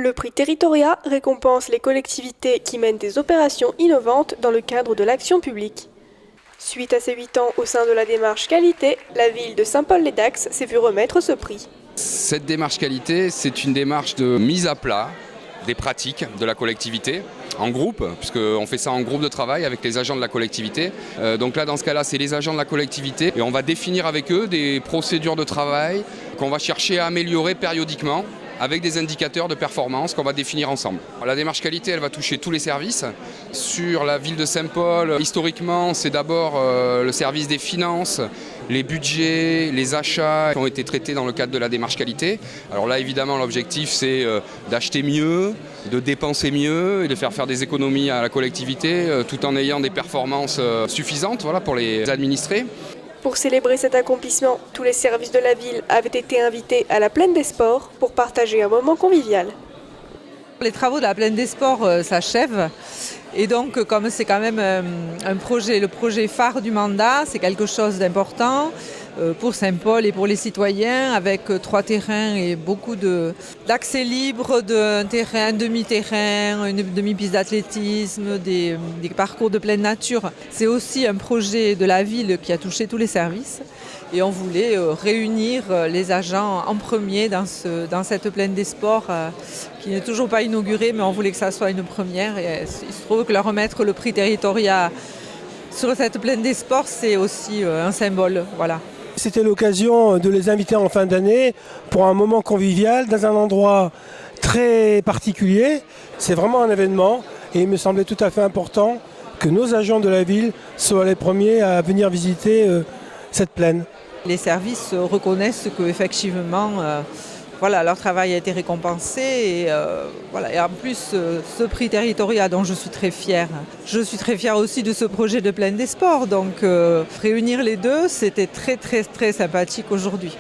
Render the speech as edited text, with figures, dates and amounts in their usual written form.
Le prix Territoria récompense les collectivités qui mènent des opérations innovantes dans le cadre de l'action publique. Suite à ses 8 ans au sein de la démarche qualité, la ville de Saint-Paul-les-Dax s'est vue remettre ce prix. Cette démarche qualité, c'est une démarche de mise à plat des pratiques de la collectivité en groupe, puisqu'on fait ça en groupe de travail avec les agents de la collectivité. Donc là, dans ce cas-là, c'est les agents de la collectivité et on va définir avec eux des procédures de travail qu'on va chercher à améliorer périodiquement avec des indicateurs de performance qu'on va définir ensemble. La démarche qualité, elle va toucher tous les services. Sur la ville de Saint-Paul, historiquement, c'est d'abord le service des finances, les budgets, les achats qui ont été traités dans le cadre de la démarche qualité. Alors là, évidemment, l'objectif, c'est d'acheter mieux, de dépenser mieux et de faire des économies à la collectivité tout en ayant des performances suffisantes pour les administrés. Pour célébrer cet accomplissement, tous les services de la ville avaient été invités à la Plaine des Sports pour partager un moment convivial. Les travaux de la Plaine des Sports s'achèvent et donc comme c'est quand même le projet phare du mandat, c'est quelque chose d'important pour Saint-Paul et pour les citoyens avec 3 terrains et beaucoup d'accès libre, d'un terrain, un demi-terrain, une demi-piste d'athlétisme, des parcours de pleine nature. C'est aussi un projet de la ville qui a touché tous les services et on voulait réunir les agents en premier dans cette Plaine des Sports qui n'est toujours pas inaugurée, mais on voulait que ça soit une première et il se trouve que leur remettre le prix Territoria sur cette Plaine des Sports, c'est aussi un symbole. Voilà. C'était l'occasion de les inviter en fin d'année pour un moment convivial dans un endroit très particulier. C'est vraiment un événement et il me semblait tout à fait important que nos agents de la ville soient les premiers à venir visiter cette plaine. Les services reconnaissent qu'effectivement, leur travail a été récompensé et en plus ce prix Territoria dont je suis très fière. Je suis très fière aussi de ce projet de Plaine des Sports, donc réunir les deux, c'était très très très sympathique aujourd'hui.